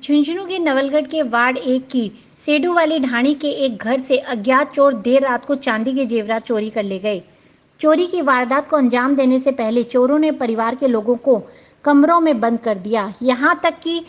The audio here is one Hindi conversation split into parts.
झुंझुनू के नवलगढ़ के वार्ड 1 की सेडू वाली ढाणी के एक घर से अज्ञात चोर देर रात को चांदी के जेवरात चोरी कर ले गए। चोरी की वारदात को अंजाम देने से पहले चोरों ने परिवार के लोगों को कमरों में बंद कर दिया, यहाँ तक कि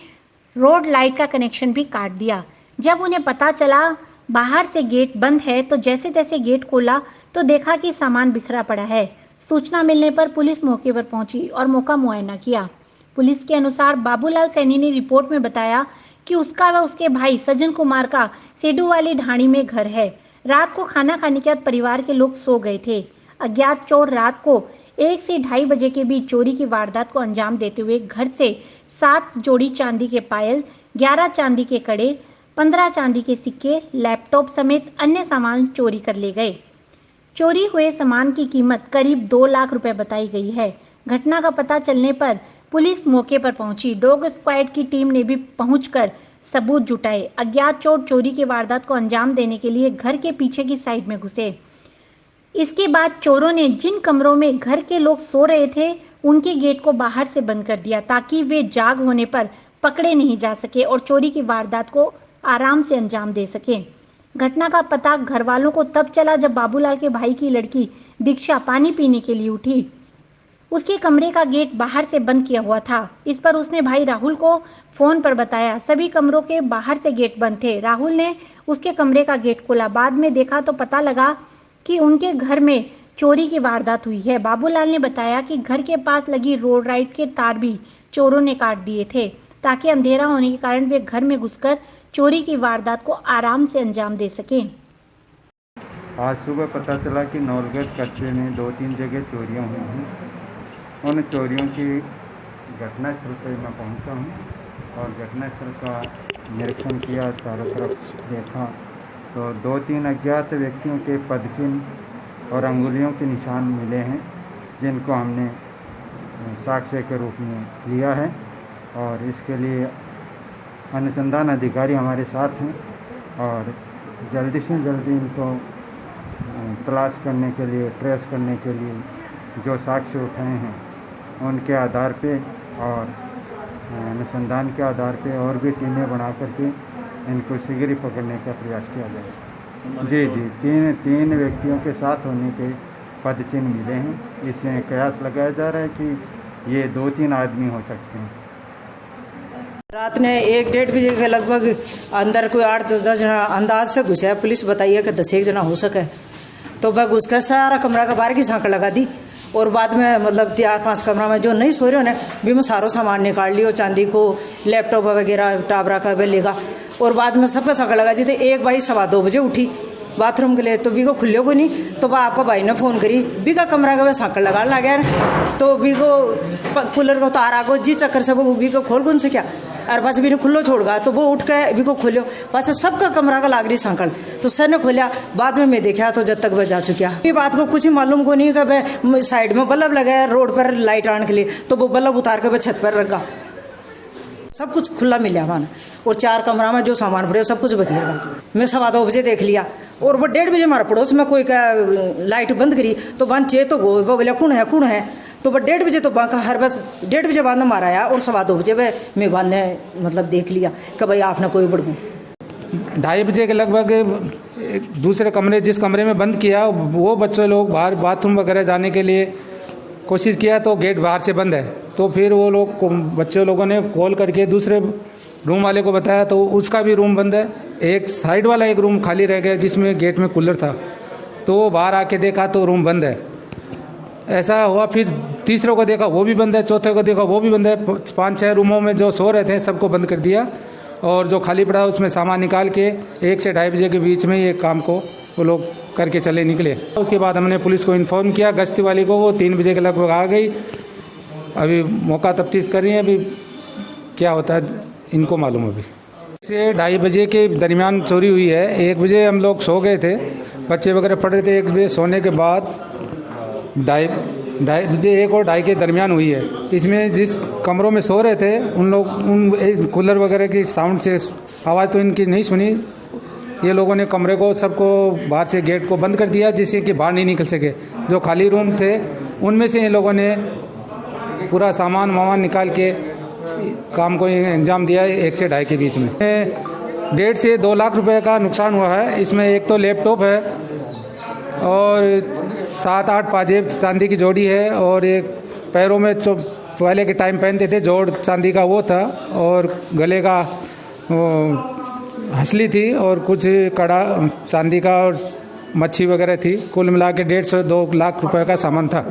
रोड लाइट का कनेक्शन भी काट दिया। जब उन्हें पता चला बाहर से गेट बंद है तो जैसे तैसे गेट खोला तो देखा कि सामान बिखरा पड़ा है। सूचना मिलने पर पुलिस मौके पर पहुंची और मौका मुआयना किया। पुलिस के अनुसार बाबूलाल सैनी ने रिपोर्ट में बताया कि उसका व उसके भाई सज्जन कुमार का सेडू वाली ढाणी में घर है। रात को खाना खाने के बाद परिवार के लोग सो गए थे। अज्ञात चोर रात को 1 से 2:30 बजे के बीच चोरी की वारदात को अंजाम देते हुए घर से 7 जोड़ी चांदी के पायल, 11 चांदी के कड़े, 15 चांदी के सिक्के, लैपटॉप समेत अन्य सामान चोरी कर ले गए। चोरी हुए सामान की कीमत करीब 2 लाख रुपए बताई गई है। घटना का पता चलने पर पुलिस मौके पर पहुंची। डॉग स्क्वाड की टीम ने भी पहुंचकर सबूत जुटाए। अज्ञात चोर चोरी की वारदात को अंजाम देने के लिए घर के पीछे की साइड में घुसे। इसके बाद चोरों ने जिन कमरों में घर के लोग सो रहे थे उनके गेट को बाहर से बंद कर दिया ताकि वे जाग होने पर पकड़े नहीं जा सके और चोरी की वारदात को आराम से अंजाम दे सके। घटना का पता घर वालों को तब चला जब बाबूलाल के भाई की लड़की दीक्षा पानी पीने के लिए उठी। उसके कमरे का गेट बाहर से बंद किया हुआ था। इस पर उसने भाई राहुल को फोन पर बताया। सभी कमरों के बाहर से गेट बंद थे। राहुल ने उसके कमरे का गेट खोला। बाद में देखा तो पता लगा कि उनके घर में चोरी की वारदात हुई है। बाबूलाल ने बताया कि घर के पास लगी रोड लाइट के तार भी चोरों ने काट दिए थे ताकि अंधेरा होने के कारण वे घर में घुसकर चोरी की वारदात को आराम से अंजाम दे सकें। आज सुबह पता चला कि नवलगढ़ कस्बे में 2-3 जगह चोरियां हुई हैं। उन चोरियों की घटनास्थल पर मैं पहुंचा हूं और घटनास्थल का निरीक्षण किया, चारों तरफ देखा तो 2-3 अज्ञात व्यक्तियों के पदचिन्ह और अंगुलियों के निशान मिले हैं, जिनको हमने साक्ष्य के रूप में लिया है और इसके लिए अनुसंधान अधिकारी हमारे साथ हैं और जल्दी से जल्दी इनको तलाश करने के लिए, ट्रेस करने के लिए जो साक्ष्य उठाए हैं उनके आधार पे और अनुसंधान के आधार पे और भी टीमें बना करके इनको शीघ्र ही पकड़ने का प्रयास किया जाएगा। जी, तीन व्यक्तियों के साथ होने के पदचिन्ह मिले हैं। इसमें कयास लगाया जा रहा है कि ये 2-3 आदमी हो सकते हैं। रात ने 1-1:30 बजे के लगभग अंदर कोई 8-10 जना अंदाज से घुसा है। पुलिस बताइए कि 10-1 जना हो सके तो वह घुसकर सारा कमरा का बाहर की सांकड़ लगा दी और बाद में मतलब 4-5 कमरा में जो नहीं सो रहे उन्हें भी में सारो सामान निकाल लियो, चांदी को, लैपटॉप वगैरह, टाबरा का भी लेगा और बाद में सबका सांकड़ लगा दी। तो एक भाई 2:15 बजे उठी बाथरूम के लिए तो भी को खुल्ले को नहीं तो वह आपका भाई ने फ़ोन करी भी का कमरा का सांकड़ लगा ला गया तो भी को कूलर को तार आगो जी चक्कर से वो भी को खोल कौन से क्या और बस भी ने खुल्लो छोड़ गया तो वो उठ के भी को खोलो पास सबका कमरा का लाग रही सांकड़ तो सर ने खोलिया। बाद में मैं देखा तो जब तक वह जा चुका ये बात को कुछ मालूम को नहीं कि वह साइड में बल्ब लगाया रोड पर लाइट आने के लिए तो वो बल्ब उतार के वह छत पर रखा। सब कुछ खुला मिला वहाँ और 4 कमरा में जो सामान पड़े सब कुछ बखेर गया। मैं 2:15 बजे देख लिया और वो 1:30 बजे हमारे पड़ोस में कोई का लाइट बंद करी तो बन चे तो गो बोले कौन है तो वह 1:30 बजे तो हर बस 1:30 बजे बाद में मारा आया और 2:15 बजे वह मैं बाद ने मतलब देख लिया कि भाई आपने कोई बड़गू 2:30 बजे के लगभग दूसरे कमरे जिस कमरे में बंद किया वो बच्चे लोग बाहर बाथरूम वगैरह जाने के लिए कोशिश किया तो गेट बाहर से बंद है तो फिर वो लोग बच्चे लोगों ने कॉल करके दूसरे रूम वाले को बताया तो उसका भी रूम बंद है। एक साइड वाला एक रूम खाली रह गया जिसमें गेट में कूलर था तो वो बाहर आके देखा तो रूम बंद है। ऐसा हुआ फिर तीसरे को देखा वो भी बंद है, चौथे को देखा वो भी बंद है। 5-6 रूमों में जो सो रहे थे सबको बंद कर दिया और जो खाली पड़ा उसमें सामान निकाल के 1 से 2:30 बजे के बीच में ये काम को वो लोग करके चले निकले। उसके बाद हमने पुलिस को इन्फॉर्म किया गश्ती वाली को, वो 3 बजे के लगभग आ गई। अभी मौका तफ्तीश कर रही है, अभी क्या होता है इनको मालूम। अभी से 2:30 बजे के दरमियान चोरी हुई है। 1 बजे हम लोग सो गए थे, बच्चे वगैरह पढ़ रहे थे। 1 बजे सोने के बाद 2:30 बजे 1 और 2:30 के दरमियान हुई है। इसमें जिस कमरों में सो रहे थे उन कूलर वगैरह की साउंड से आवाज़ तो इनकी नहीं सुनी। ये लोगों ने कमरे को सबको बाहर से गेट को बंद कर दिया जिससे कि बाहर नहीं निकल सके। जो खाली रूम थे उनमें से इन लोगों ने पूरा सामान वामान निकाल के काम को अंजाम दिया 1 से 2.5 के बीच में। 1.5 से 2 लाख रुपए का नुकसान हुआ है। इसमें एक तो लैपटॉप है और 7-8 पाजेब चांदी की जोड़ी है और एक पैरों में जो पहले के टाइम पहनते थे जोड़ चांदी का वो था और गले का हंसली थी और कुछ कड़ा चांदी का और मच्छी वगैरह थी। कुल मिला के 1.5 से 2 लाख रुपए का सामान था।